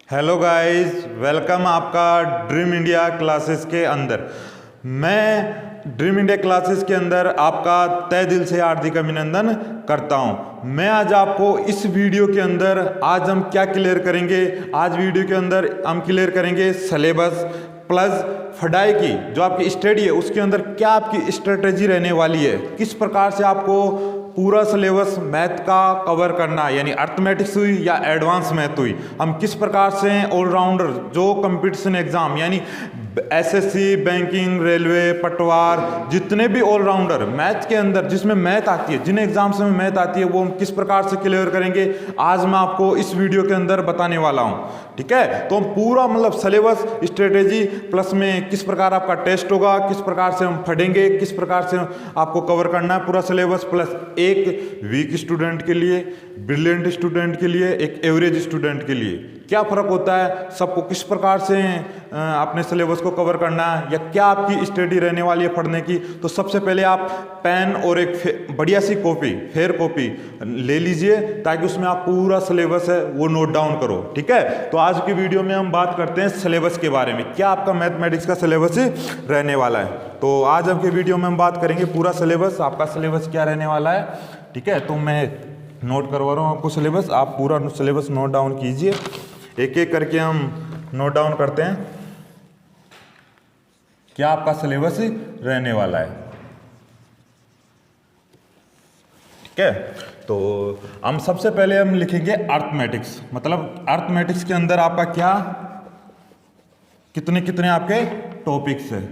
Hello guys, welcome आपका dream India classes के अंदर। मैं ड्रीम इंडिया क्लासेस के अंदर आपका तहे दिल से हार्दिक अभिनंदन करता हूं। मैं आज आपको इस वीडियो के अंदर आज हम क्या क्लियर करेंगे, आज वीडियो के अंदर हम क्लियर करेंगे सिलेबस प्लस पढ़ाई की जो आपकी स्टडी है उसके अंदर क्या आपकी स्ट्रेटेजी रहने वाली है, किस प्रकार से आपको पूरा सिलेबस मैथ का कवर करना, यानी अर्थमेटिक्स हुई या एडवांस मैथ हुई, हम किस प्रकार से ऑलराउंडर जो कंपटीशन एग्जाम यानी एसएससी, बैंकिंग, रेलवे, पटवार, जितने भी ऑलराउंडर मैथ के अंदर जिसमें मैथ आती है, जिन एग्जाम्स में मैथ आती है वो हम किस प्रकार से क्लियर करेंगे आज मैं आपको इस वीडियो के अंदर बताने वाला हूं। ठीक है, तो हम पूरा मतलब सिलेबस, स्ट्रेटेजी प्लस में किस प्रकार आपका टेस्ट होगा, किस प्रकार से हम पढ़ेंगे, किस प्रकार से आपको कवर करना है पूरा सिलेबस, प्लस एक वीक स्टूडेंट के लिए, ब्रिलियंट स्टूडेंट के लिए, एक एवरेज स्टूडेंट के लिए क्या फ़र्क होता है, सबको किस प्रकार से अपने सिलेबस को कवर करना है या क्या आपकी स्टडी रहने वाली है पढ़ने की। तो सबसे पहले आप पेन और एक बढ़िया सी कॉपी, फेयर कॉपी ले लीजिए ताकि उसमें आप पूरा सिलेबस है वो नोट डाउन करो। ठीक है, तो आज की वीडियो में हम बात करते हैं सिलेबस के बारे में, क्या आपका मैथमेटिक्स का सिलेबस रहने वाला है। तो आज आपके वीडियो में हम बात करेंगे पूरा सिलेबस, आपका सिलेबस क्या रहने वाला है। ठीक है, तो मैं नोट करवा रहा हूँ आपको सिलेबस, आप पूरा सिलेबस नोट डाउन कीजिए, एक एक करके हम नोट डाउन करते हैं क्या आपका सिलेबस रहने वाला है। ठीक है, तो हम सबसे पहले हम लिखेंगे अर्थमेटिक्स, मतलब अर्थमेटिक्स के अंदर आपका क्या कितने कितने आपके टॉपिक्स है।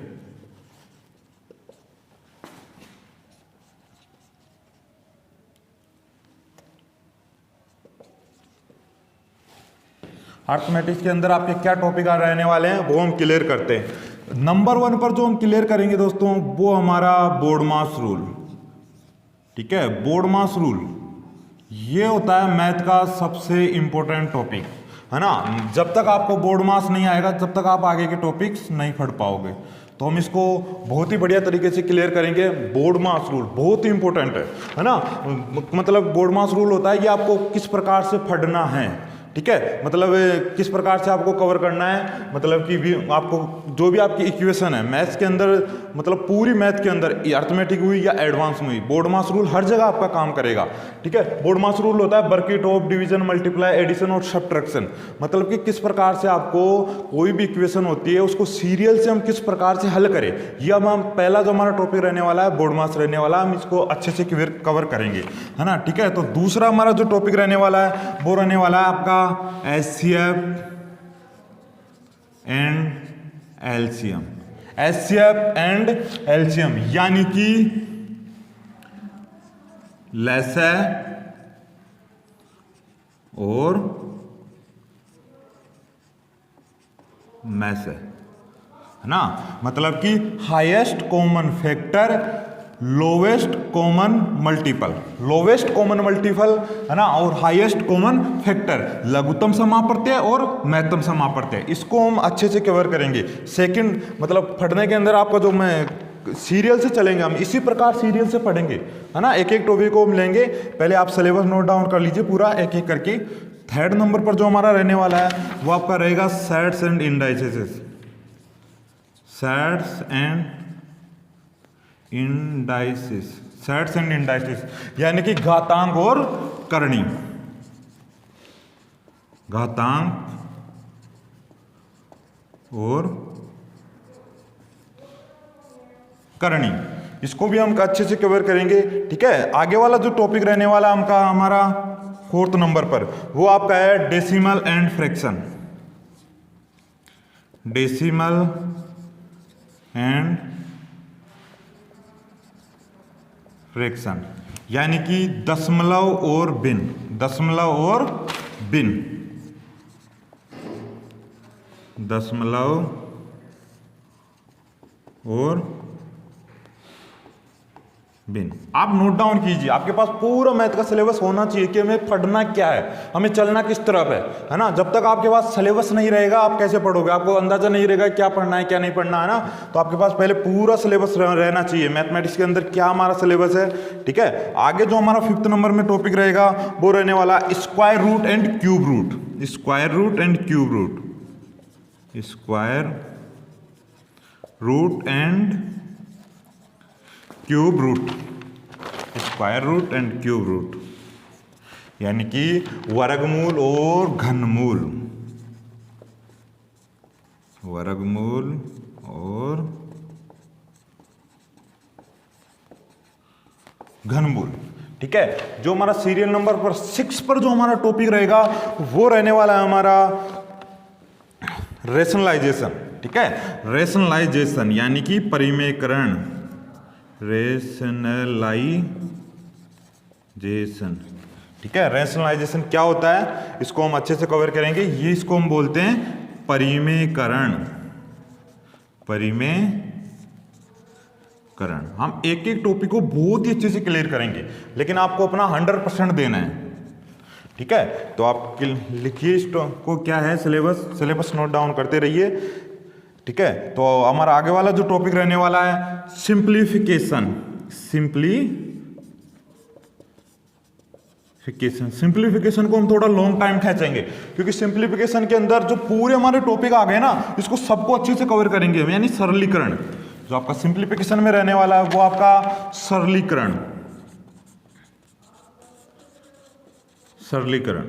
अर्थमेटिक्स के अंदर आपके क्या टॉपिक आ रहने वाले हैं वो हम क्लियर करते हैं। नंबर 1 पर जो हम क्लियर करेंगे दोस्तों वो हमारा बोर्ड मास रूल। ठीक है, बोर्ड मास रूल ये होता है मैथ का सबसे इंपॉर्टेंट टॉपिक, है ना। जब तक आपको बोर्ड मास नहीं आएगा तब तक आप आगे के टॉपिक्स नहीं पढ़ पाओगे, तो हम इसको बहुत ही बढ़िया तरीके से क्लियर करेंगे। बोर्ड मास रूल बहुत ही इंपॉर्टेंट है ना। मतलब बोर्ड मास रूल होता है कि आपको किस प्रकार से पढ़ना है। ठीक है, मतलब किस प्रकार से आपको कवर करना है, मतलब कि भी आपको जो भी आपकी इक्वेशन है मैथ्स के अंदर, मतलब पूरी मैथ के अंदर अर्थमेटिक हुई या एडवांस में हुई, बोर्ड मास रूल हर जगह आपका काम करेगा। ठीक है, बोर्ड मास रूल होता है bracket of, division, multiply, addition और सब्ट्रैक्शन, मतलब कि किस प्रकार से आपको कोई भी इक्वेशन होती है उसको सीरियल से हम किस प्रकार से हल करें। ये अब हम पहला जो हमारा टॉपिक रहने वाला है बोर्ड मास रहने वाला, हम इसको अच्छे से कवर करेंगे, है ना। ठीक है, तो दूसरा हमारा जो टॉपिक रहने वाला है वो रहने वाला है आपका HCF and LCM। HCF and LCM यानी कि लैसे और मैसे, है ना। मतलब कि highest common factor, lowest common multiple, lowest common multiple, है ना, और हाईएस्ट कॉमन फैक्टर, लघुत्तम समापवर्त्य और महत्तम समापवर्त्य, इसको हम अच्छे से कवर करेंगे। सेकंड मतलब पढ़ने के अंदर आपका जो मैं सीरियल से चलेंगे, हम इसी प्रकार सीरियल से पढ़ेंगे, है ना। एक एक टॉपिक को हम लेंगे, पहले आप सिलेबस नोट डाउन कर लीजिए पूरा एक एक करके। थर्ड नंबर पर जो हमारा रहने वाला है वो आपका रहेगा sets and indices, sets and indices, sets and indices यानी कि घातांक और करणी, घातांक और करणी, इसको भी हम अच्छे से कवर करेंगे। ठीक है, आगे वाला जो टॉपिक रहने वाला हमारा 4th नंबर पर वो आपका है decimal and fraction, decimal and fraction यानी कि दशमलव और भिन्न, दशमलव और भिन्न, दशमलव और बिन। आप नोट डाउन कीजिए, आपके पास पूरा मैथ का सिलेबस होना चाहिए कि हमें पढ़ना क्या है, हमें चलना किस तरफ है ना। जब तक आपके पास सिलेबस नहीं रहेगा आप कैसे पढ़ोगे, आपको अंदाजा नहीं रहेगा क्या पढ़ना है क्या नहीं पढ़ना है ना। तो आपके पास पहले पूरा सिलेबस रहना चाहिए मैथमेटिक्स के अंदर, क्या हमारा सिलेबस है। ठीक है, आगे जो हमारा 5th नंबर में टॉपिक रहेगा वो रहने वाला square root and cube root. Square root and cube root, square root and cube root, square root and cube root, यानी कि वर्गमूल और घनमूल, वर्गमूल और घनमूल। ठीक है, जो हमारा सीरियल नंबर पर 6 पर जो हमारा टॉपिक रहेगा वो रहने वाला है हमारा रेशनलाइजेशन। ठीक है, रेशनलाइजेशन यानी कि परिमेयकरण, रेशनलाइजेशन। ठीक है, रेशनलाइजेशन क्या होता है इसको हम अच्छे से कवर करेंगे। ये इसको हम बोलते हैं परिमेयकरण, परिमेयकरण। हम एक एक टॉपिक को बहुत ही अच्छे से क्लियर करेंगे, लेकिन आपको अपना 100% देना है। ठीक है, तो आप लिखिए इसको क्या है सिलेबस, सिलेबस नोट डाउन करते रहिए। ठीक है, तो हमारा आगे वाला जो टॉपिक रहने वाला है सिंप्लीफिकेशन। सिंप्लीफिकेशन को हम थोड़ा लॉन्ग टाइम खींचेंगे, क्योंकि सिंप्लीफिकेशन के अंदर जो पूरे हमारे टॉपिक आ गए ना इसको सबको अच्छे से कवर करेंगे, यानी सरलीकरण। जो आपका सिंप्लीफिकेशन में रहने वाला है वो आपका सरलीकरण, सरलीकरण,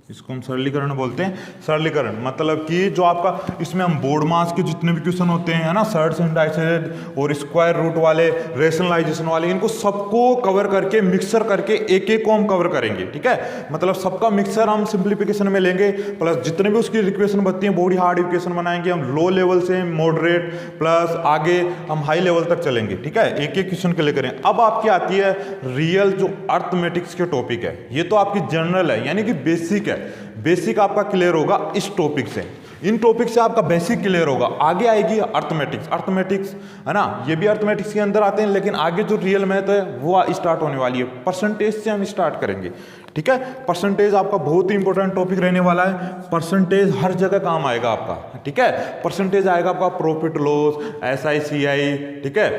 इसको हम सरलीकरण बोलते हैं। सरलीकरण मतलब कि जो आपका इसमें हम बोर्ड मास के जितने भी क्वेश्चन होते हैं है ना, सर्ट्स एंड डाइसेड और स्क्वायर रूट वाले, रेशनलाइजेशन वाले, इनको सबको कवर करके मिक्सर करके एक एक को हम कवर करेंगे। ठीक है, मतलब सबका मिक्सर हम सिंप्लीफिकेशन में लेंगे, प्लस जितने भी उसकी इक्वेशन बनती हैं बड़ी हार्ड इक्वेशन बनाएंगे हम, लो लेवल से मॉडरेट प्लस आगे हम हाई लेवल तक चलेंगे। ठीक है, एक एक क्वेश्चन के लिए करें। अब आपकी आती है रियल जो अर्थमेटिक्स के टॉपिक है, ये तो आपकी जनरल है यानी कि बेसिक है। बेसिक आपका क्लियर होगा इस टॉपिक से, इन टॉपिक से आपका बेसिक क्लियर होगा। आगे आएगी अर्थमेटिक्स, अर्थमेटिक्स है ना, ये भी अर्थमेटिक्स के अंदर आते हैं, लेकिन आगे जो रियल मैथ है वो स्टार्ट होने वाली है। परसेंटेज से हम स्टार्ट करेंगे। ठीक है, परसेंटेज आपका बहुत ही इंपॉर्टेंट टॉपिक रहने वाला है। परसेंटेज हर जगह काम आएगा आपका। ठीक है, परसेंटेज आएगा आपका प्रॉफिट लॉस, SICI, ठीक है,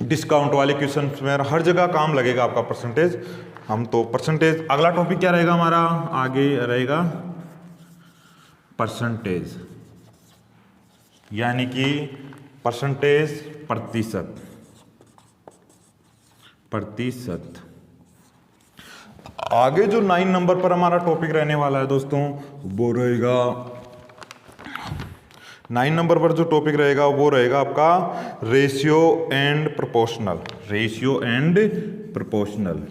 डिस्काउंट वाले क्वेश्चन में हर जगह काम लगेगा आपका परसेंटेज। हम तो परसेंटेज, अगला टॉपिक क्या रहेगा हमारा, आगे रहेगा परसेंटेज, यानी कि परसेंटेज प्रतिशत, प्रतिशत। आगे जो 9 नंबर पर हमारा टॉपिक रहने वाला है दोस्तों वो रहेगा 9 नंबर पर जो टॉपिक रहेगा वो रहेगा आपका ratio and proportional, ratio and proportional,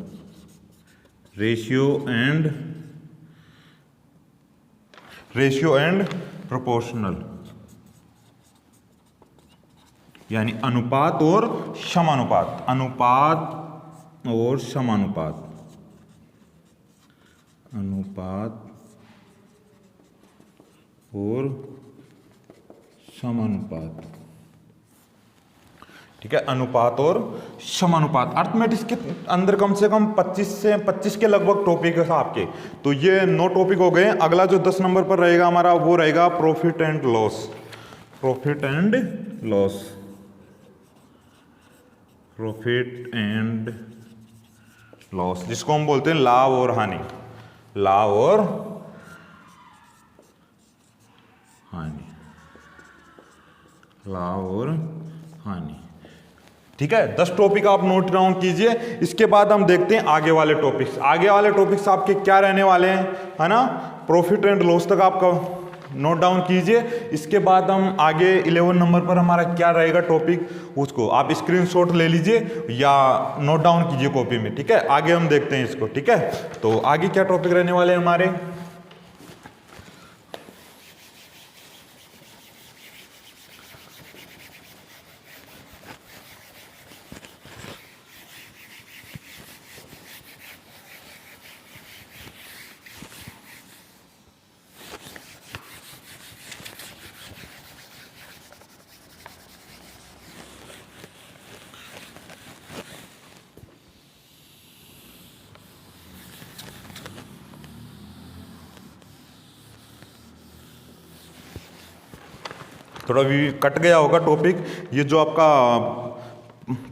ratio and proportional, यानी अनुपात और समानुपात, अनुपात और समानुपात, अनुपात और समानुपात। ठीक है, अनुपात और समानुपात। अर्थमेटिक्स के अंदर कम से कम 25 के लगभग टॉपिक है आपके, तो ये 9 टॉपिक हो गए। अगला जो 10 नंबर पर रहेगा हमारा वो रहेगा profit and loss, profit and loss, profit and loss, जिसको हम बोलते हैं लाभ और हानि, लाभ और हानि, लाभ और हानि। ठीक है, 10 टॉपिक आप नोट डाउन कीजिए। इसके बाद हम देखते हैं आगे वाले टॉपिक्स। आगे वाले टॉपिक्स आपके क्या रहने वाले हैं, है ना, प्रॉफिट एंड लॉस तक आपका नोट डाउन कीजिए। इसके बाद हम आगे 11 नंबर पर हमारा क्या रहेगा टॉपिक, उसको आप स्क्रीनशॉट ले लीजिए या नोट डाउन कीजिए कॉपी में। ठीक है, आगे हम देखते हैं इसको। ठीक है, तो आगे क्या टॉपिक रहने वाले हैं हमारे, थोड़ा भी कट गया होगा टॉपिक। ये जो आपका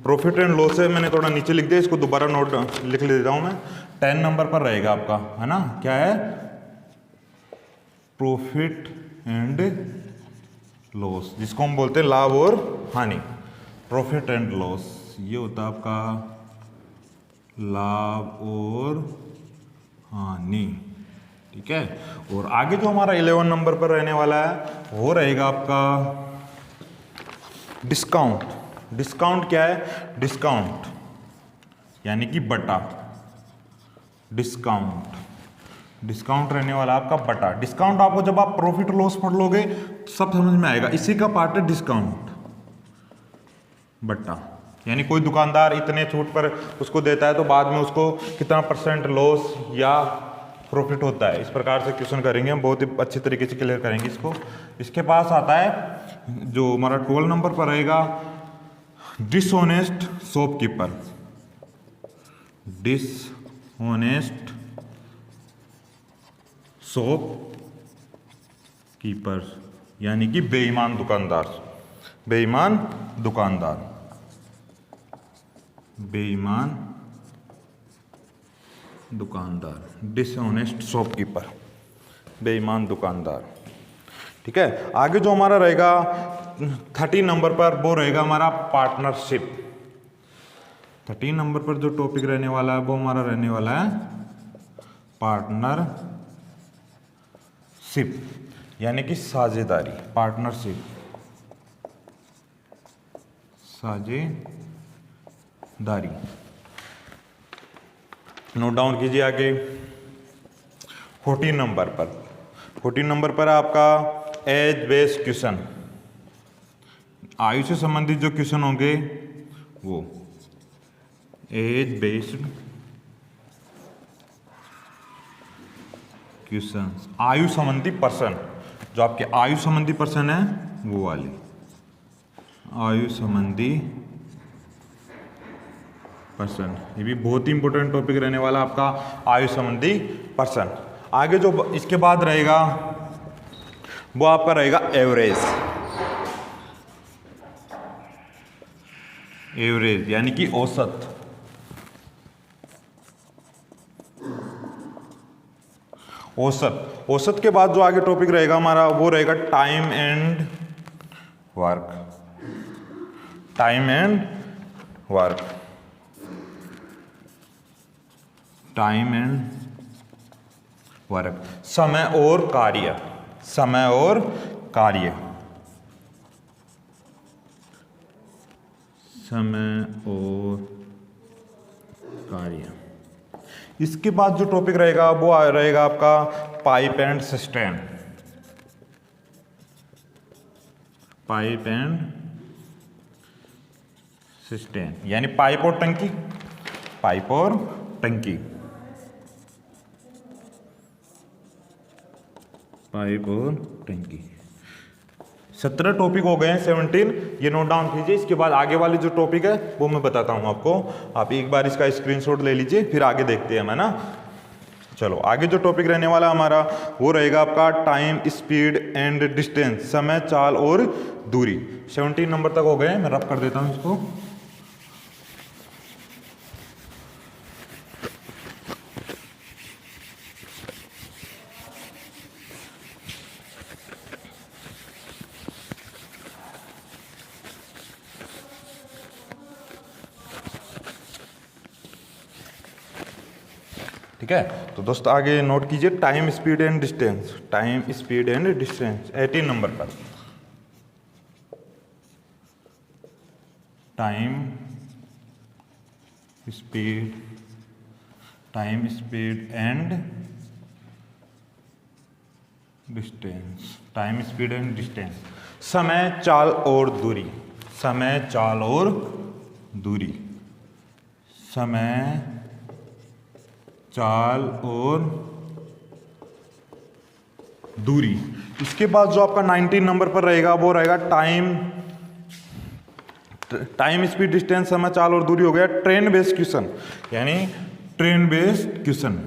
प्रॉफिट एंड लॉस है मैंने थोड़ा नीचे लिख दिया, इसको दोबारा नोट लिख लेता हूँ मैं। 10 नंबर पर रहेगा आपका, है ना, क्या है, प्रॉफिट एंड लॉस, जिसको हम बोलते हैं लाभ और हानि। प्रॉफिट एंड लॉस ये होता है आपका लाभ और हानि, ठीक है। और आगे जो हमारा 11 नंबर पर रहने वाला है वो रहेगा आपका डिस्काउंट। डिस्काउंट क्या है, डिस्काउंट यानी कि बटा, डिस्काउंट, डिस्काउंट रहने वाला आपका बटा। डिस्काउंट आपको जब आप प्रॉफिट लॉस पढ़ लोगे सब समझ में आएगा, इसी का पार्ट है डिस्काउंट बटा। यानी कोई दुकानदार इतने छूट पर उसको देता है तो बाद में उसको कितना % लॉस या प्रॉफिट होता है। इस प्रकार से क्वेश्चन करेंगे हम, बहुत ही अच्छे तरीके से क्लियर करेंगे इसको। इसके पास आता है जो हमारा 12 नंबर पर रहेगा dishonest shopkeeper. Dishonest shop keeper यानी कि बेईमान दुकानदार, बेईमान दुकानदार, बेईमान दुकानदार, डिसऑनेस्ट शॉपकीपर, बेईमान दुकानदार, ठीक है। आगे जो हमारा रहेगा 13 नंबर पर वो रहेगा हमारा पार्टनरशिप। 13 नंबर पर जो टॉपिक रहने वाला है वो हमारा रहने वाला है पार्टनरशिप यानी कि साझेदारी, पार्टनरशिप, साझेदारी। नोट डाउन कीजिए आगे 14 नंबर पर। 14 नंबर पर आपका एज बेस्ड क्वेश्चन, आयु से संबंधित जो क्वेश्चन होंगे वो एज बेस्ड क्वेश्चन, आयु संबंधी पर्सन, जो आपके आयु संबंधी पर्सन है वो वाले, आयु संबंधी पर्सन। ये भी बहुत ही इंपॉर्टेंट टॉपिक रहने वाला आपका आयु संबंधी पर्सन। आगे जो इसके बाद रहेगा वो आपका रहेगा एवरेज। एवरेज यानी कि औसत, औसत। औसत के बाद जो आगे टॉपिक रहेगा हमारा वो रहेगा time and work, time and work, time and work, समय और कार्य, समय और कार्य, समय और कार्य। इसके बाद जो टॉपिक रहेगा वो रहेगा आपका pipe and system, pipe and system यानी पाइप और टंकी, पाइप और टंकी, पाइप और टंकी। 17 टॉपिक हो गए हैं, 17 ये नोट डाउन कीजिए। इसके बाद आगे वाले जो टॉपिक है वो मैं बताता हूँ आपको, आप एक बार इसका स्क्रीनशॉट ले लीजिए फिर आगे देखते हैं, है ना। चलो आगे जो टॉपिक रहने वाला हमारा वो रहेगा आपका टाइम, स्पीड एंड डिस्टेंस, समय, चाल और दूरी। 17 नंबर तक हो गए, मैं रफ कर देता हूँ इसको। ठीक है, तो दोस्त आगे नोट कीजिए time, speed and distance, time, speed and distance. 18 number पर time, speed, time, speed and distance, time, speed and distance, समय, चाल और दूरी, समय, चाल और दूरी, समय, चाल और दूरी। इसके बाद जो आपका 19 नंबर पर रहेगा वो रहेगा टाइम, टाइम, स्पीड, डिस्टेंस, समय, चाल और दूरी हो गया ट्रेन बेस्ड क्वेश्चन, यानी train based question,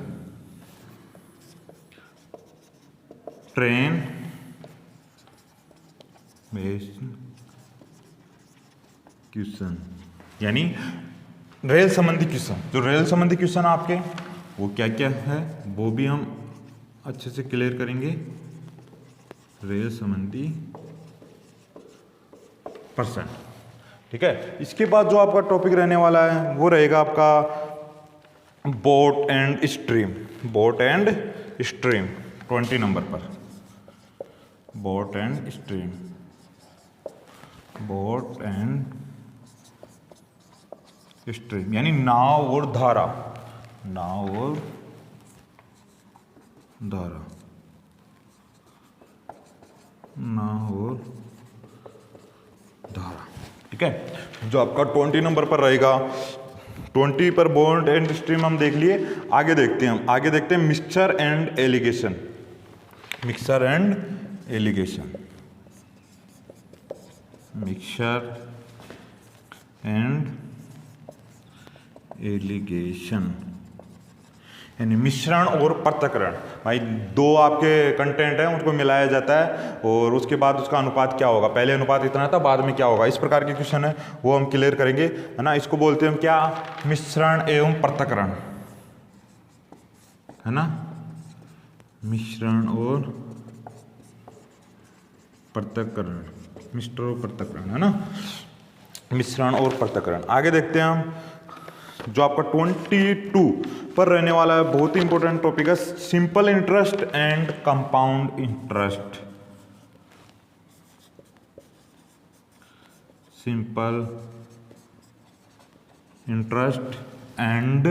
train based question, यानी रेल संबंधी क्वेश्चन। जो रेल संबंधी क्वेश्चन आपके वो क्या क्या है वो भी हम अच्छे से क्लियर करेंगे। रेल संबंधी प्रश्न, ठीक है। इसके बाद जो आपका टॉपिक रहने वाला है वो रहेगा आपका boat and stream. Boat and stream 20 number पर। Boat and stream, boat and stream यानी नाव और धारा। नाव और धारा, नाव और धारा, ठीक है। जो आपका 20 नंबर पर रहेगा। 20 पर बोट एंड स्ट्रीम हम देख लिए। आगे देखते हैं आगे देखते हैं mixture and allegation. Mixture and allegation, mixture and allegation यानी मिश्रण और पृथक्करण। भाई दो आपके कंटेंट हैं उनको मिलाया जाता है और उसके बाद उसका अनुपात क्या होगा, पहले अनुपात इतना था बाद में क्या होगा, इस प्रकार के क्वेश्चन है वो हम क्लियर करेंगे, है ना। इसको बोलते हैं हम क्या, मिश्रण एवं पृथक्करण, है ना। मिश्रण और पृथक्करण, मिश्रण और पृथक्करण, है ना। मिश्रण और पृथक्करण। आगे देखते हैं हम जो आपका 22 पर रहने वाला है, बहुत ही इंपॉर्टेंट टॉपिक है, simple interest and compound interest. Simple interest and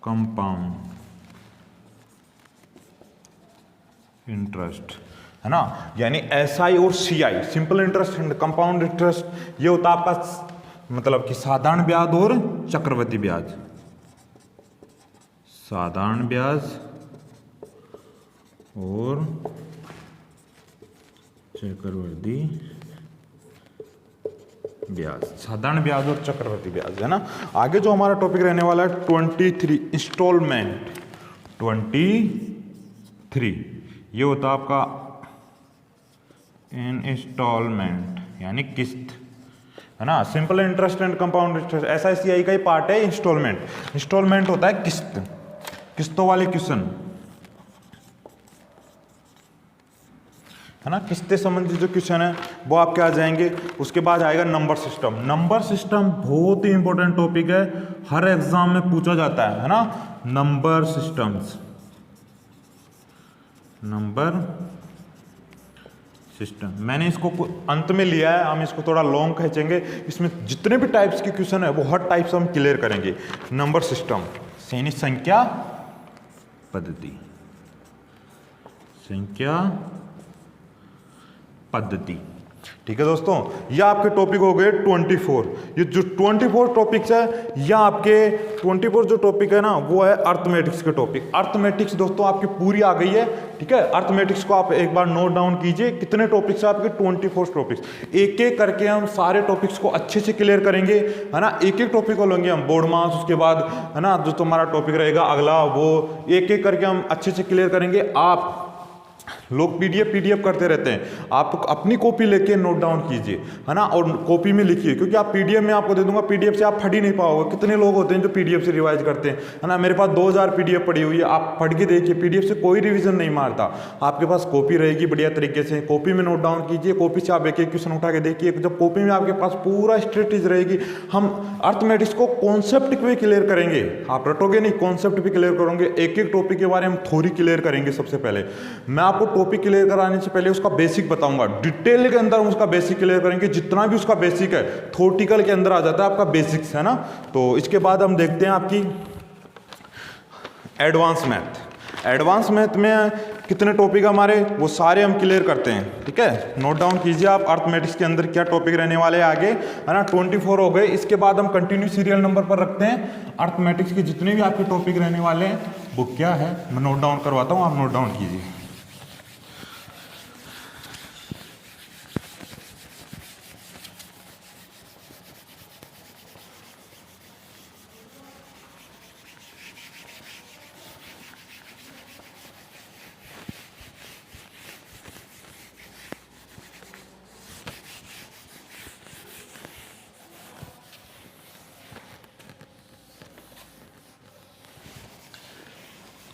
compound interest, है ना। यानी SI और CI, simple interest and compound interest, ये होता है आपका मतलब कि साधारण ब्याज और चक्रवृद्धि ब्याज। साधारण ब्याज और चक्रवृद्धि ब्याज, साधारण ब्याज और चक्रवृद्धि ब्याज, है ना। आगे जो हमारा टॉपिक रहने वाला है 23 इंस्टॉलमेंट। 23 ये होता है आपका इंस्टॉलमेंट यानी किस्त, है ना। Simple interest and compound interest SI CI का ही पार्ट है इंस्टॉलमेंट। इंस्टॉलमेंट होता है किस्त, किस्तों वाले क्वेश्चन, है ना। किस्तें संबंधित जो क्वेश्चन है वो आपके आ जाएंगे। उसके बाद आएगा नंबर सिस्टम। नंबर सिस्टम बहुत ही इंपॉर्टेंट टॉपिक है, हर एग्जाम में पूछा जाता है ना। नंबर सिस्टम्स, नंबर सिस्टम, मैंने इसको अंत में लिया है, हम इसको थोड़ा लॉन्ग खींचेंगे। इसमें जितने भी टाइप्स के क्वेश्चन है वो हर टाइप से हम क्लियर करेंगे। नंबर सिस्टम यानी संख्या पद्धति, संख्या पद्धति, ठीक है दोस्तों। ये आपके टॉपिक हो गए 24। ये जो 24 टॉपिक्स है, या आपके 24 जो टॉपिक है ना वो है अर्थमेटिक्स के टॉपिक। अर्थमेटिक्स दोस्तों आपकी पूरी आ गई है, ठीक है। अर्थमेटिक्स को आप एक बार नोट डाउन कीजिए, कितने टॉपिक्स है आपके, 24 टॉपिक्स। एक एक करके हम सारे टॉपिक्स को अच्छे से क्लियर करेंगे, है ना। एक एक टॉपिक को लेंगे हम बोर्ड मास, उसके बाद है ना जो तुम्हारा टॉपिक रहेगा अगला, वो एक एक करके हम अच्छे से क्लियर करेंगे। आप लोग पीडीएफ करते रहते हैं, आप अपनी कॉपी लेके नोट डाउन कीजिए, है ना, और कॉपी में लिखिए, क्योंकि आप पीडीएफ में आपको दे दूंगा, पीडीएफ से आप फट ही नहीं पाओगे। कितने लोग होते हैं जो पीडीएफ से रिवाइज करते हैं, है ना। मेरे पास 2000 पीडीएफ पड़ी हुई है, आप पढ़ के देखिए, पीडीएफ से कोई रिवीजन नहीं मारता। आपके पास कॉपी रहेगी बढ़िया तरीके से, कॉपी में नोट डाउन कीजिए, कॉपी से आप एक एक क्वेश्चन उठा के देखिए। जब कॉपी में आपके पास पूरा स्ट्रेटेजी रहेगी, हम अर्थमेटिक्स को कॉन्सेप्ट पे क्लियर करेंगे, आप रटोगे नहीं, कॉन्सेप्ट भी क्लियर करोगे। एक एक टॉपिक के बारे में थोड़ी क्लियर करेंगे। सबसे पहले मैं आपको टॉपिक क्लियर कराने से पहले उसका बेसिक बताऊंगा, डिटेल के अंदर उसका बेसिक क्लियर करेंगे। जितना भी उसका बेसिक है थ्योरेटिकल के अंदर आ जाता है आपका बेसिक्स, है ना। तो इसके बाद हम देखते हैं आपकी एडवांस मैथ। एडवांस मैथ में कितने टॉपिक हमारे, वो सारे हम क्लियर करते हैं, ठीक है। नोट डाउन कीजिए आप अर्थमेटिक्स के अंदर क्या टॉपिक रहने वाले हैं आगे, है ना। 24 हो गए। इसके बाद हम कंटिन्यू सीरियल नंबर पर रखते हैं अर्थमेटिक्स के जितने भी आपके टॉपिक रहने वाले हैं वो क्या है, मैं नोट डाउन करवाता हूँ, आप नोट डाउन कीजिए।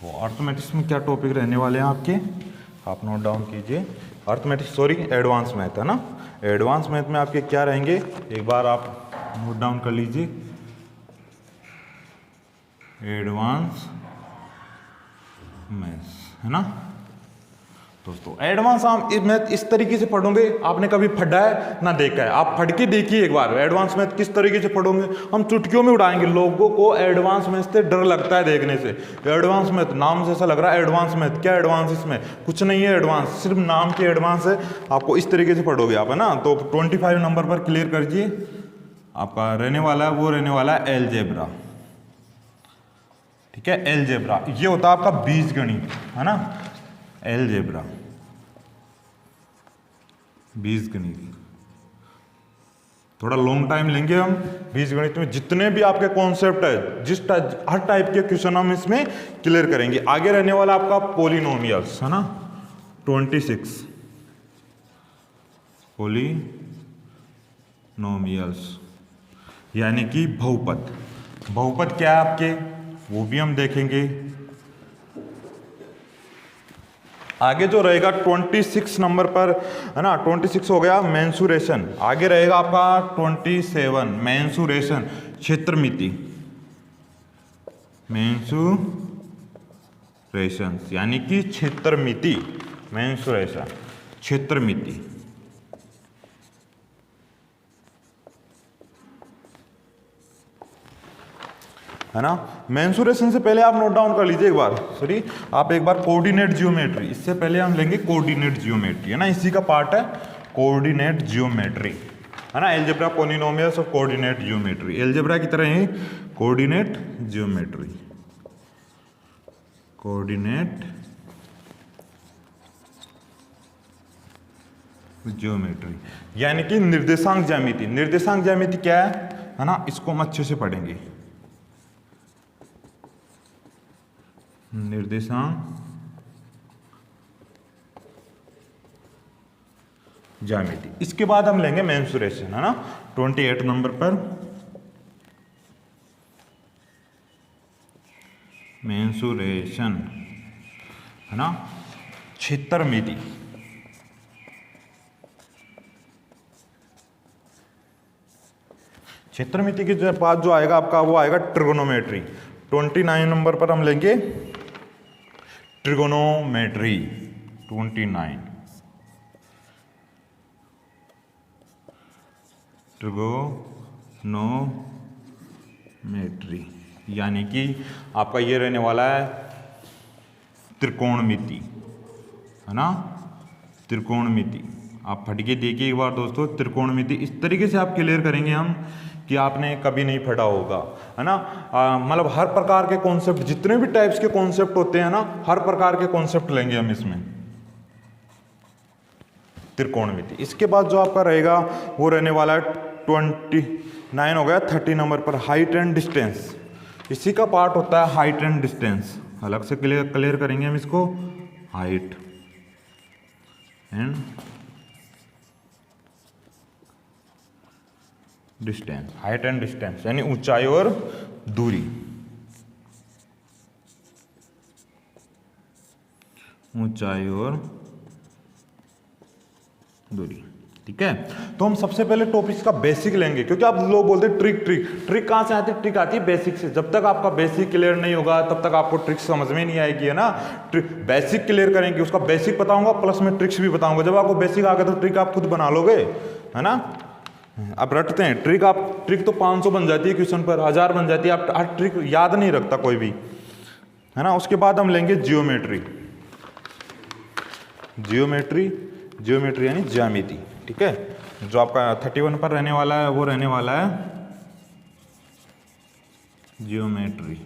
तो अर्थमेटिक्स में क्या टॉपिक रहने वाले हैं आपके, आप नोट डाउन कीजिए। अर्थमेटिक्स सॉरी एडवांस मैथ है ना, एडवांस मैथ में आपके क्या रहेंगे एक बार आप नोट डाउन कर लीजिए। एडवांस मैथ्स है ना दोस्तों, एडवांस आप मैथ इस तरीके से पढ़ोगे, आपने कभी पढ़ा है ना देखा है, आप पढ़ के देखिए एक बार एडवांस मैथ किस तरीके से पढ़ोगे। हम चुटकियों में उड़ाएंगे, लोगों को एडवांस मैथ से डर लगता है देखने से। एडवांस मैथ नाम से ऐसा लग रहा है एडवांस मैथ, क्या एडवांस, इसमें कुछ नहीं है एडवांस, सिर्फ नाम की एडवांस है। आपको इस तरीके से पढ़ोगे आप है ना। तो 25 नंबर पर क्लियर करिए, आपका रहने वाला है वो रहने वाला है एलजेब्रा। ठीक है, एलजेब्रा ये होता है आपका बीजगणित है ना, एलजेब्रा बीजगणित। थोड़ा लॉन्ग टाइम लेंगे हम बीजगणित में, जितने भी आपके कॉन्सेप्ट है हर टाइप के क्वेश्चन हम इसमें क्लियर करेंगे। आगे रहने वाला आपका पॉलिनोमियल्स है ना, 26 पॉलिनोमियल्स यानी कि बहुपद। बहुपद क्या है आपके, वो भी हम देखेंगे। आगे जो रहेगा 26 नंबर पर है ना, 26 हो गया मेंसुरेशन। आगे रहेगा आपका 27 मेंसुरेशन, क्षेत्रमिति, मेंसुरेशन यानी कि क्षेत्रमिति, मेंसुरेशन क्षेत्रमिति। है ना। मेंसुरेशन से पहले आप नोट डाउन कर लीजिए एक बार, सॉरी आप एक बार कोऑर्डिनेट जियोमेट्री, इससे पहले हम लेंगे कोऑर्डिनेट जियोमेट्री है ना, इसी का पार्ट है कोऑर्डिनेट जियोमेट्री है ना। एलजेब्रा पॉलिनोमियल्स और कोऑर्डिनेट जियोमेट्री, एलजेब्रा की तरह ही कोऑर्डिनेट जियोमेट्री, कोऑर्डिनेट जियोमेट्री यानी कि निर्देशांक ज्यामिति। निर्देशांक ज्यामिति क्या है ना, इसको हम अच्छे से पढ़ेंगे। निर्देशांक ज्यामिति, इसके बाद हम लेंगे मेंसुरेशन है ना, 28 नंबर पर मेंसुरेशन है ना, क्षेत्रमिति। क्षेत्रमिति के बाद जो आएगा आपका वो आएगा ट्रिगोनोमेट्री। 29 नंबर पर हम लेंगे ट्रिगोनोमेट्री, 29 ट्रिगोनोमेट्री यानी कि आपका ये रहने वाला है त्रिकोणमिति है ना, त्रिकोणमिति। आप फट के देखिए एक बार दोस्तों, त्रिकोणमिति इस तरीके से आप क्लियर करेंगे हम कि आपने कभी नहीं पढ़ा होगा है ना। मतलब हर प्रकार के कॉन्सेप्ट, जितने भी टाइप्स के कॉन्सेप्ट होते हैं ना, हर प्रकार के कॉन्सेप्ट लेंगे हम इसमें, त्रिकोणमिति। इसके बाद जो आपका रहेगा वो रहने वाला है 29 हो गया, 30 नंबर पर हाइट एंड डिस्टेंस। इसी का पार्ट होता है हाइट एंड डिस्टेंस, अलग से क्लियर करेंगे हम इसको, height and distance. Height and distance यानी ऊंचाई और दूरी, ऊंचाई और दूरी। ठीक है, तो हम सबसे पहले टॉपिक का बेसिक लेंगे, क्योंकि आप लोग बोलते हैं ट्रिक ट्रिक ट्रिक कहां से आती है, ट्रिक आती है बेसिक से। जब तक आपका बेसिक क्लियर नहीं होगा तब तक आपको ट्रिक्स समझ में नहीं आएगी है ना। बेसिक क्लियर करेंगे, उसका बेसिक बताऊंगा प्लस में ट्रिक्स भी बताऊंगा। जब आपको बेसिक आ गया तो ट्रिक आप खुद बना लोगे है ना। आप रटते हैं ट्रिक, आप ट्रिक तो 500 बन जाती है क्वेश्चन पर, 1000 बन जाती है, आप हर ट्रिक याद नहीं रखता कोई भी है ना। उसके बाद हम लेंगे जियोमेट्री, जियोमेट्री जियोमेट्री यानी ज्यामिति। ठीक है, जो आपका 31 पर रहने वाला है वो रहने वाला है जियोमेट्री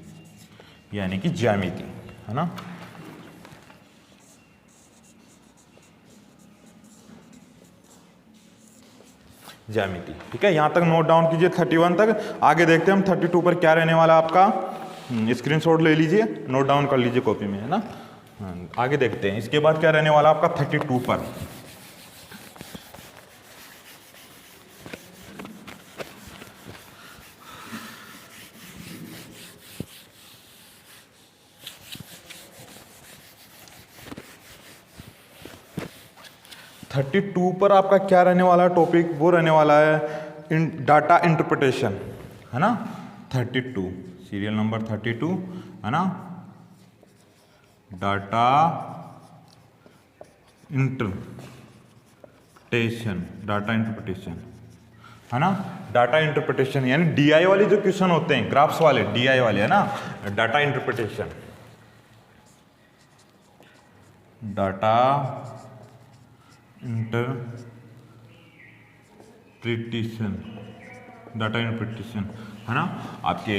यानी कि ज्यामिति है ना। ज्यामिति। ठीक है, यहां तक नोट डाउन कीजिए 31 तक। आगे देखते हैं हम 32 पर क्या रहने वाला आपका, स्क्रीनशॉट ले लीजिए, नोट डाउन कर लीजिए कॉपी में है ना। आगे देखते हैं इसके बाद क्या रहने वाला आपका 32 पर। 32 पर आपका क्या रहने वाला है टॉपिक, वो रहने वाला है डाटा इंटरप्रिटेशन, है ना। 32 सीरियल नंबर 32 है ना, डाटा इंटरप्रिटेशन है ना। डाटा इंटरप्रिटेशन यानी डीआई वाली जो क्वेश्चन होते हैं, ग्राफ्स वाले, डीआई वाले, है ना। डाटा इंटरप्रिटेशन, डाटा इंटरप्रिटेशन है ना। आपके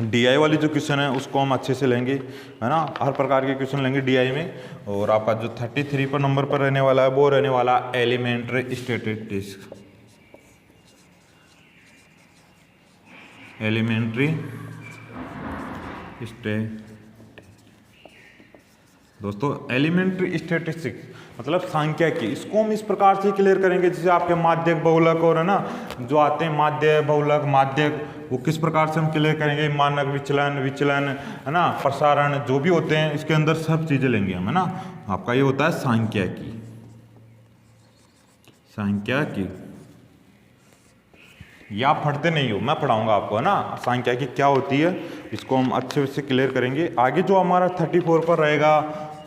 डीआई वाली जो क्वेश्चन है उसको हम अच्छे से लेंगे, है ना। हर प्रकार के क्वेश्चन लेंगे डीआई में। और आपका जो 33 पर नंबर पर रहने वाला है वो रहने वाला एलिमेंट्री स्टैटिस्टिक्स, एलिमेंट्री दोस्तों एलिमेंट्री स्टैटिस्टिक्स मतलब सांख्यिकी, इसको हम इस प्रकार से क्लियर करेंगे जैसे आपके माध्यक बहुलक और है ना जो आते हैं माध्य बहुलक माध्यक, वो किस प्रकार से हम क्लियर करेंगे, मानक विचलन है ना, प्रसारण जो भी होते हैं इसके अंदर सब चीजें लेंगे हम, है ना। आपका ये होता है सांख्यिकी। ये आप पढ़ते नहीं हो, मैं पढ़ाऊंगा आपको, है ना। सांख्यिकी क्या होती है इसको हम अच्छे से क्लियर करेंगे। आगे जो हमारा 34 पर रहेगा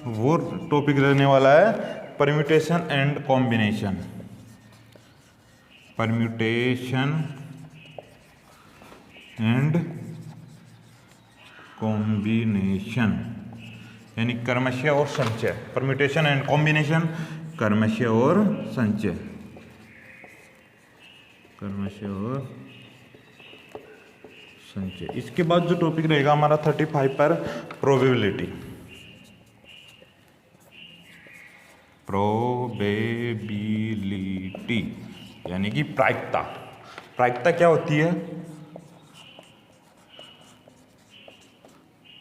वो टॉपिक रहने वाला है permutation and combination, permutation and combination यानी क्रमशः और संचय, परम्यूटेशन एंड कॉम्बिनेशन क्रमशः और संचय, इसके बाद जो टॉपिक रहेगा हमारा 35 पर प्रोबेबिलिटी यानी कि प्रायिकता क्या होती है,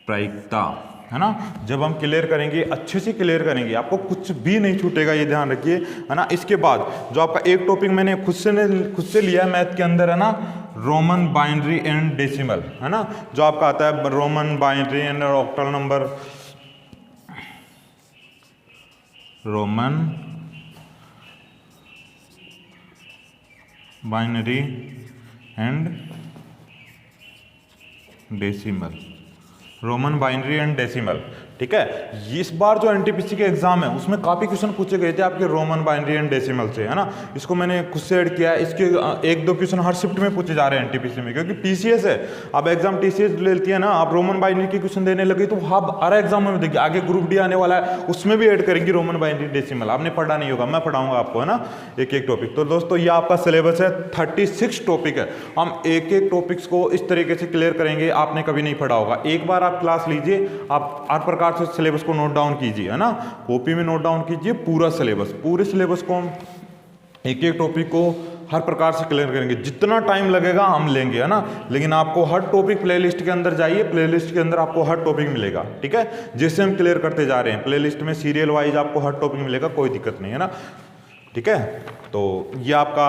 प्रायिकता, है ना। जब हम क्लियर करेंगे अच्छे से क्लियर करेंगे, आपको कुछ भी नहीं छूटेगा, ये ध्यान रखिए, है ना। इसके बाद जो आपका एक टॉपिक मैंने खुद से लिया है मैथ के अंदर, है ना, रोमन बाइनरी एंड डेसिमल, है ना। जो आपका आता है Roman binary and octal number, Roman binary and decimal, Roman binary and decimal, ठीक है। इस बार जो एनटीपीसी के एग्जाम है उसमें काफी क्वेश्चन पूछे गए थे आपके रोमन बाइनरी एंड डेसिमल से, है ना। इसको मैंने खुद से ऐड किया है, इसके 1-2 क्वेश्चन हर शिफ्ट में पूछे जा रहे हैं एनटीपीसी में, क्योंकि टीसीएस है। अब एग्जाम टीसीएस लेती है ना, आप रोमन बाइनरी के क्वेश्चन देने लगे तो आप हर एग्जाम में देखिए, आगे ग्रुप डी आने वाला है उसमें भी ऐड करेंगे रोमन बाइनरी डेसिमल। आपने पढ़ा नहीं होगा, मैं पढ़ाऊंगा आपको, है ना, एक टॉपिक। तो दोस्तों ये आपका सिलेबस है, 36 टॉपिक है। हम एक टॉपिक्स को इस तरीके से क्लियर करेंगे, आपने कभी नहीं पढ़ा होगा। एक बार आप क्लास लीजिए, आप हर प्रकार से सिलेबस को नोट डाउन कीजिए, है ना, कॉपी में नोट डाउन कीजिए पूरा सिलेबस। पूरे सिलेबस को हम एक टॉपिक को हर प्रकार से क्लियर करेंगे, जितना टाइम लगेगा हम लेंगे, है ना। लेकिन आपको हर टॉपिक प्लेलिस्ट के अंदर जाइए, प्लेलिस्ट के अंदर आपको हर टॉपिक मिलेगा, ठीक है। जैसे हम क्लियर करते जा रहे हैं प्लेलिस्ट में सीरियल वाइज आपको हर टॉपिक मिलेगा, कोई दिक्कत नहीं, है ना, ठीक है। तो ये आपका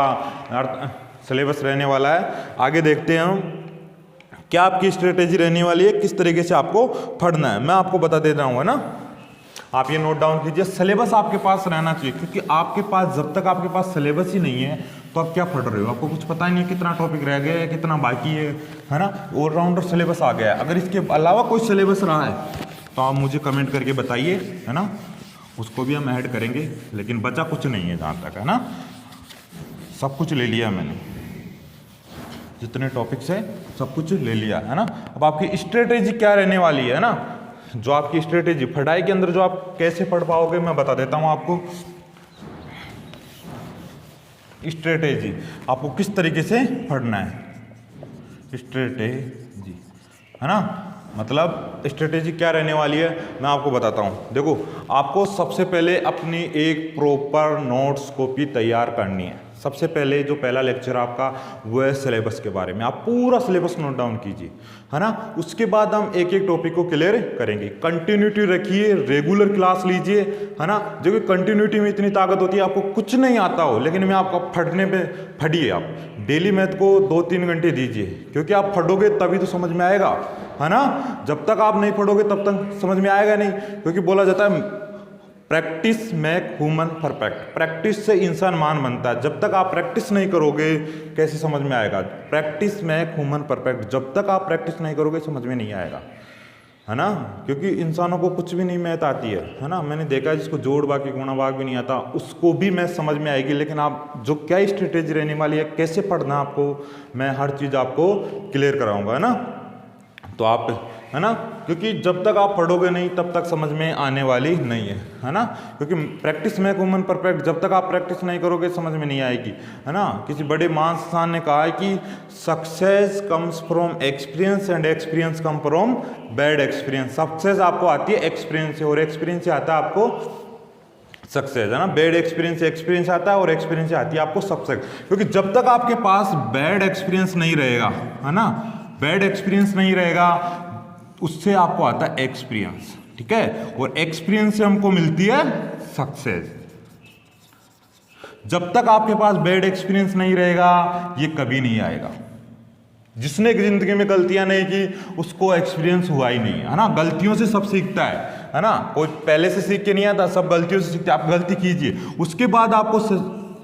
सिलेबस रहने वाला है। आगे देखते हैं हम क्या आपकी स्ट्रेटेजी रहने वाली है, किस तरीके से आपको पढ़ना है, मैं आपको बता देता हूँ, है ना। आप ये नोट डाउन कीजिए, सिलेबस आपके पास रहना चाहिए, क्योंकि आपके पास जब तक आपके पास सिलेबस ही नहीं है तो आप क्या पढ़ रहे हो, आपको कुछ पता ही नहीं है कितना टॉपिक रह गया है, कितना बाकी है ना। ऑलराउंडर सिलेबस आ गया है। अगर इसके अलावा कोई सिलेबस रहा है तो आप मुझे कमेंट करके बताइए, है ना, उसको भी हम ऐड करेंगे। लेकिन बचा कुछ नहीं है जहाँ तक, है ना, सब कुछ ले लिया मैंने, जितने टॉपिक्स है सब कुछ ले लिया, है ना। अब आपकी स्ट्रेटेजी क्या रहने वाली है ना, जो आपकी स्ट्रेटेजी पढ़ाई के अंदर जो आप कैसे पढ़ पाओगे मैं बता देता हूं आपको। स्ट्रेटेजी आपको किस तरीके से पढ़ना है, स्ट्रेटेजी, है ना, मतलब स्ट्रेटेजी क्या रहने वाली है मैं आपको बताता हूं। देखो, आपको सबसे पहले अपनी एक प्रॉपर नोट्स कॉपी तैयार करनी है। सबसे पहले जो पहला लेक्चर आपका वो है सिलेबस के बारे में, आप पूरा सिलेबस नोट डाउन कीजिए, है ना। उसके बाद हम एक टॉपिक को क्लियर करेंगे। कंटिन्यूटी रखिए, रेगुलर क्लास लीजिए, है ना। जो कि कंटिन्यूटी में इतनी ताकत होती है, आपको कुछ नहीं आता हो लेकिन मैं आपको पढ़ने पे पढ़िए। आप डेली मैथ को 2-3 घंटे दीजिए, क्योंकि आप पढ़ोगे तभी तो समझ में आएगा, है ना। जब तक आप नहीं पढ़ोगे तब तक समझ में आएगा नहीं, क्योंकि बोला जाता है practice make human perfect. Practice से इंसान महान बनता है। जब तक आप प्रैक्टिस नहीं करोगे कैसे समझ में आएगा? Practice make human perfect. जब तक आप प्रैक्टिस नहीं करोगे समझ में नहीं आएगा, है ना। क्योंकि इंसानों को कुछ भी नहीं मैथ आती है ना। मैंने देखा है जिसको जोड़ भाग की गुणा भाग भी नहीं आता उसको भी मैथ समझ में आएगी, लेकिन आप जो क्या स्ट्रेटेजी रहने वाली है, कैसे पढ़ना आपको, मैं हर चीज़ आपको क्लियर कराऊंगा, है ना। तो आप, है ना, क्योंकि जब तक आप पढ़ोगे नहीं तब तक समझ में आने वाली नहीं है ना। क्योंकि प्रैक्टिस मेक ह्यूमन परफेक्ट, जब तक आप प्रैक्टिस नहीं करोगे समझ में नहीं आएगी, है ना। किसी बड़े महान इंसान ने कहा है कि success comes from experience and experience come from bad experience. Success आपको आती है एक्सपीरियंस से और एक्सपीरियंस से आता है आपको सक्सेस, है ना। बैड एक्सपीरियंस से एक्सपीरियंस आता है और एक्सपीरियंस से आती है आपको सक्सेस। क्योंकि जब तक आपके पास बैड एक्सपीरियंस नहीं रहेगा, है ना, बैड एक्सपीरियंस नहीं रहेगा, उससे आपको आता है एक्सपीरियंस, ठीक है। और एक्सपीरियंस से हमको मिलती है सक्सेस। जब तक आपके पास बैड एक्सपीरियंस नहीं रहेगा ये कभी नहीं आएगा। जिसने जिंदगी में गलतियां नहीं की उसको एक्सपीरियंस हुआ ही नहीं है ना। गलतियों से सब सीखता है ना। कोई पहले से सीख के नहीं आता, सब गलतियों से सीखते। आप गलती कीजिए उसके बाद आपको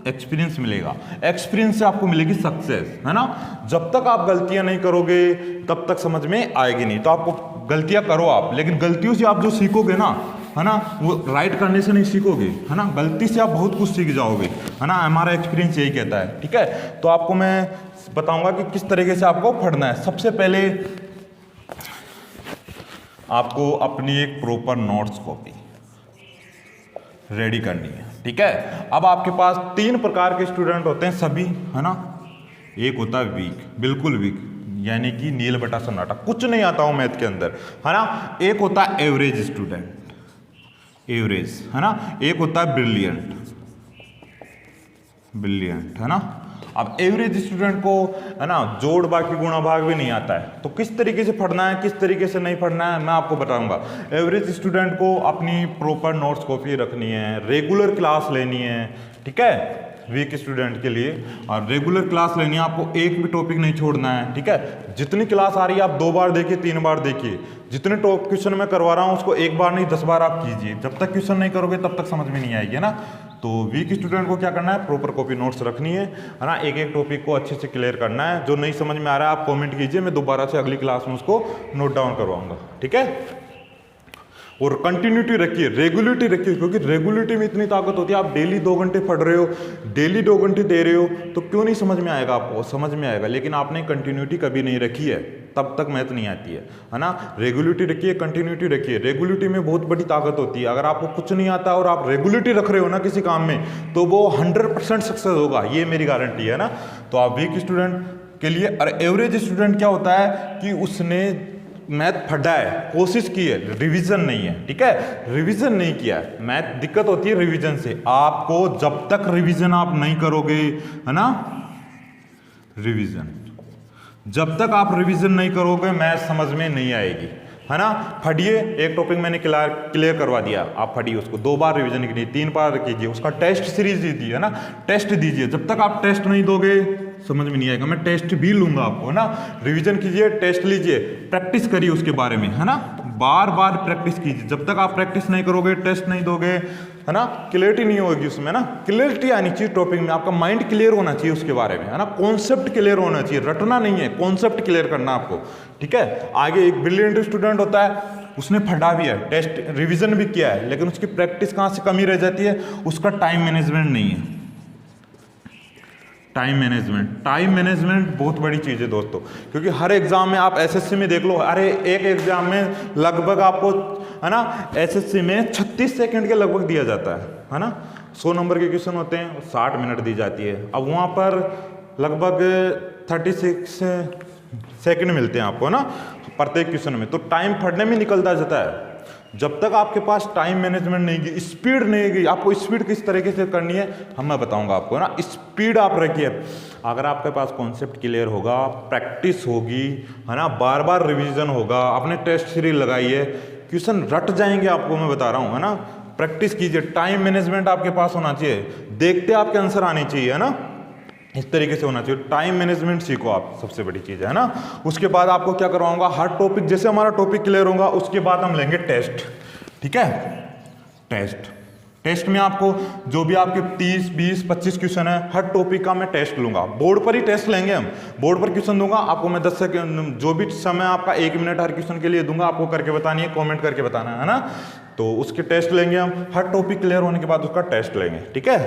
एक्सपीरियंस मिलेगा, एक्सपीरियंस से आपको मिलेगी सक्सेस, है ना। जब तक आप गलतियां नहीं करोगे तब तक समझ में आएगी नहीं। तो आपको गलतियां करो आप, लेकिन गलतियों से आप जो सीखोगे ना, है ना, वो राइट करने से नहीं सीखोगे, है ना। गलती से आप बहुत कुछ सीख जाओगे, है ना। हमारा एक्सपीरियंस यही कहता है, ठीक है। तो आपको मैं बताऊंगा कि किस तरीके से आपको पढ़ना है। सबसे पहले आपको अपनी एक प्रॉपर नोट्स कॉपी रेडी करनी है, ठीक है। अब आपके पास 3 प्रकार के स्टूडेंट होते हैं सभी, है ना। एक होता है वीक, बिल्कुल वीक, यानी कि नील बटा सन्नाटा, कुछ नहीं आता हो मैथ के अंदर, है ना। एक होता है एवरेज स्टूडेंट, एवरेज, है ना। एक होता है ब्रिलियंट, ब्रिलियंट, है ना। अब एवरेज स्टूडेंट को, है ना, जोड़ भाग की गुणा भाग भी नहीं आता है, तो किस तरीके से पढ़ना है किस तरीके से नहीं पढ़ना है मैं आपको बताऊंगा। एवरेज स्टूडेंट को अपनी प्रॉपर नोट्स कॉपी रखनी है, रेगुलर क्लास लेनी है, ठीक है, वीक स्टूडेंट के लिए। और रेगुलर क्लास लेनी है, आपको एक भी टॉपिक नहीं छोड़ना है, ठीक है। जितनी क्लास आ रही है आप 2 बार देखिए, 3 बार देखिए। जितने क्वेश्चन मैं करवा रहा हूँ उसको 1 बार नहीं 10 बार आप कीजिए। जब तक क्वेश्चन नहीं करोगे तब तक समझ में नहीं आएगी, है ना। तो वीक स्टूडेंट को क्या करना है, प्रॉपर कॉपी नोट्स रखनी है ना। एक एक टॉपिक को अच्छे से क्लियर करना है। जो नहीं समझ में आ रहा है आप कमेंट कीजिए, मैं दोबारा से अगली क्लास में उसको नोट डाउन करवाऊंगा, ठीक है। और कंटिन्यूटी रखिए, रेगुलरिटी रखिए, क्योंकि रेगुलरिटी में इतनी ताकत होती है। आप डेली 2 घंटे पढ़ रहे हो, डेली 2 घंटे दे रहे हो, तो क्यों नहीं समझ में आएगा आपको? समझ में आएगा, लेकिन आपने कंटिन्यूटी कभी नहीं रखी है तब तक मैथ नहीं आती है ना। रेगुलरिटी रखिए, कंटिन्यूटी रखिए। रेगुलरिटी में बहुत बड़ी ताकत होती है। अगर आपको कुछ नहीं आता और आप रेगुलरिटी रख रहे हो ना किसी काम में, तो वो 100% सक्सेस होगा, ये मेरी गारंटी है ना। तो आप वीक स्टूडेंट के लिए, और एवरेज स्टूडेंट क्या होता है कि उसने मैथ पढ़ा है, कोशिश की है, रिवीजन नहीं है, ठीक है, रिवीजन नहीं किया है। मैथ दिक्कत होती है रिवीजन से। आपको जब तक रिवीजन आप नहीं करोगे, है ना, रिवीजन जब तक आप रिवीजन नहीं करोगे मैथ समझ में नहीं आएगी, है ना। पढ़िए, एक टॉपिक मैंने क्लियर करवा दिया, आप पढ़िए उसको 2 बार रिवीजन कीजिए, 3 बार कीजिए, उसका टेस्ट सीरीज दीजिए, है ना। टेस्ट दीजिए, जब तक आप टेस्ट नहीं दोगे समझ में नहीं आएगा। मैं टेस्ट भी लूंगा आपको, है ना। रिवीजन कीजिए, टेस्ट लीजिए, प्रैक्टिस करिए उसके बारे में, है ना। बार बार प्रैक्टिस कीजिए। जब तक आप प्रैक्टिस नहीं करोगे, टेस्ट नहीं दोगे, है ना, क्लियरिटी नहीं होगी उसमें ना। क्लियरिटी आनी चाहिए टॉपिक में, आपका माइंड क्लियर होना चाहिए उसके बारे में, है ना। कॉन्सेप्ट क्लियर होना चाहिए, रटना नहीं है, कॉन्सेप्ट क्लियर करना आपको, ठीक है। आगे एक ब्रिलियंट स्टूडेंट होता है, उसने पढ़ा भी है, टेस्ट रिवीजन भी किया है, लेकिन उसकी प्रैक्टिस कहाँ से कमी रह जाती है, उसका टाइम मैनेजमेंट नहीं है। टाइम मैनेजमेंट बहुत बड़ी चीज़ है दोस्तों, क्योंकि हर एग्जाम में आप एसएससी में देख लो, अरे एक एग्जाम में लगभग आपको, है ना, एसएससी में 36 सेकंड के लगभग दिया जाता है ना। 100 नंबर के क्वेश्चन होते हैं, 60 मिनट दी जाती है। अब वहाँ पर लगभग 36 सेकंड मिलते हैं आपको ना प्रत्येक क्वेश्चन में, तो टाइम पढ़ने में निकलता जाता है। जब तक आपके पास टाइम मैनेजमेंट नहीं की, स्पीड नहीं गई, आपको स्पीड किस तरीके से करनी है मैं बताऊंगा आपको ना। स्पीड आप रखिए, अगर आपके पास कॉन्सेप्ट क्लियर होगा, प्रैक्टिस होगी, है ना, बार बार रिवीजन होगा, आपने टेस्ट सीरीज लगाई है, क्वेश्चन रट जाएंगे आपको, मैं बता रहा हूँ, है ना। प्रैक्टिस कीजिए, टाइम मैनेजमेंट आपके पास होना चाहिए, देखते आपके आंसर आने चाहिए, है ना, इस तरीके से होना चाहिए। टाइम मैनेजमेंट सीखो आप, सबसे बड़ी चीज़ है ना। उसके बाद आपको क्या करवाऊंगा, हर टॉपिक, जैसे हमारा टॉपिक क्लियर होगा उसके बाद हम लेंगे टेस्ट, ठीक है, टेस्ट, टेस्ट में आपको जो भी आपके 30, 20, 25 क्वेश्चन है, हर टॉपिक का मैं टेस्ट लूंगा। बोर्ड पर ही टेस्ट लेंगे हम, बोर्ड पर क्वेश्चन दूंगा आपको मैं 10 सेकंड, जो भी समय आपका 1 मिनट हर क्वेश्चन के लिए दूंगा, आपको करके बतानी है, कॉमेंट करके बताना है ना। तो उसके टेस्ट लेंगे हम, हर टॉपिक क्लियर होने के बाद उसका टेस्ट लेंगे, ठीक है।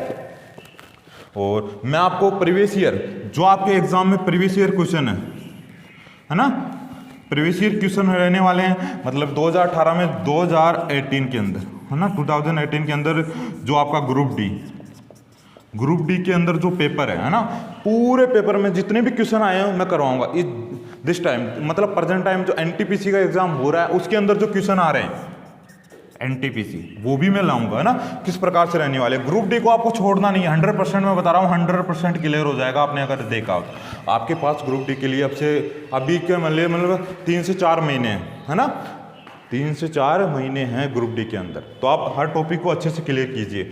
और मैं आपको प्रीवियस ईयर, जो आपके एग्जाम में प्रीवियस ईयर क्वेश्चन है ना, प्रीवियस ईयर क्वेश्चन रहने वाले हैं, मतलब 2018 में 2018 के अंदर है ना, 2018 के अंदर जो आपका ग्रुप डी के अंदर जो पेपर है ना, पूरे पेपर में जितने भी क्वेश्चन आए हैं मैं करवाऊंगा दिस टाइम, मतलब प्रेजेंट टाइम जो एनटीपीसी का एग्जाम हो रहा है उसके अंदर जो क्वेश्चन आ रहे हैं एनटीपीसी, वो भी मैं लाऊंगा, है ना, किस प्रकार से रहने वाले। ग्रुप डी को आपको छोड़ना नहीं है, 100% मैं बता रहा हूँ, 100% क्लियर हो जाएगा। आपने अगर देखा तो आपके पास ग्रुप डी के लिए अभी के मतलब 3 से 4 महीने है ना, 3 से 4 महीने हैं ग्रुप डी के अंदर। तो आप हर टॉपिक को अच्छे से क्लियर कीजिए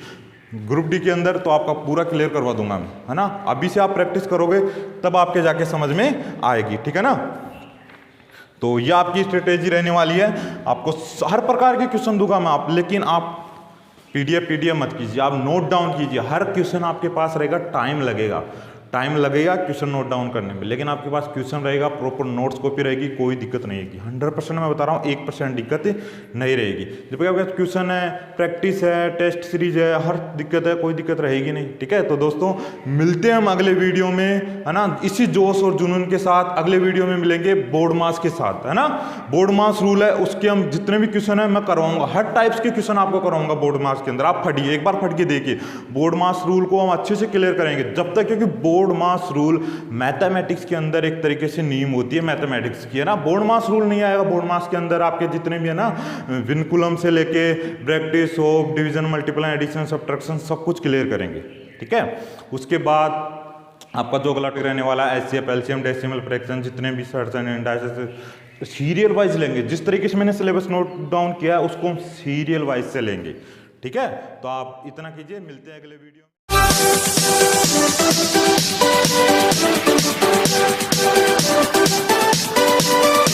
ग्रुप डी के अंदर, तो आपका पूरा क्लियर करवा दूंगा मैं, है ना। अभी से आप प्रैक्टिस करोगे तब आपके जाके समझ में आएगी, ठीक है ना। तो ये आपकी स्ट्रेटेजी रहने वाली है, आपको हर प्रकार के क्वेश्चन दूंगा मैं, लेकिन आप पीडीएफ मत कीजिए, आप नोट डाउन कीजिए। हर क्वेश्चन आपके पास रहेगा, टाइम लगेगा क्वेश्चन नोट डाउन करने में, लेकिन आपके पास क्वेश्चन रहेगा, प्रॉपर नोट्स कॉपी रहेगी, कोई दिक्कत नहीं रहेगी। 100% मैं बता रहा हूँ, 1% दिक्कत नहीं रहेगी। जब आपके पास क्वेश्चन है, प्रैक्टिस है, टेस्ट सीरीज है, हर दिक्कत है, कोई दिक्कत रहेगी नहीं, ठीक है। तो दोस्तों मिलते हैं हम अगले वीडियो में, है ना, इसी जोश और जुनून के साथ अगले वीडियो में मिलेंगे बोर्ड मास के साथ, है ना। बोर्ड मास रूल है, उसके हम जितने भी क्वेश्चन है मैं करवाऊंगा, हर टाइप्स के क्वेश्चन आपको करवाऊंगा बोर्ड मास के अंदर। आप फटिए, एक बार फट के देखिए, बोर्ड मास रूल को हम अच्छे से क्लियर करेंगे जब तक, क्योंकि बोर्ड मास रूल मैथमेटिक्स के अंदर एक तरीके से नींव होती है मैथमेटिक्स की, है ना। बोर्ड मास रूल नहीं आएगा, बोर्ड मास के अंदर आपके जितने भी है ना, विनकुलम से लेके ब्रैकेट, होप, डिवीजन, मल्टीप्लाई, एडिशन, सब्ट्रैक्शन, सब कुछ क्लियर करेंगे, ठीक है। उसके बाद आपका जो अगला टॉपिक रहने वाला है एचसीएफ, एलसीएम, डेसिमल फ्रैक्शन, जितने भी सर्ट्स एंड सीरियल वाइज लेंगे। जिस तरीके से मैंने सिलेबस नोट डाउन किया है उसको हम सीरियल वाइज से लेंगे, ठीक है। तो आप इतना कीजिए, मिलते हैं अगले वीडियो में।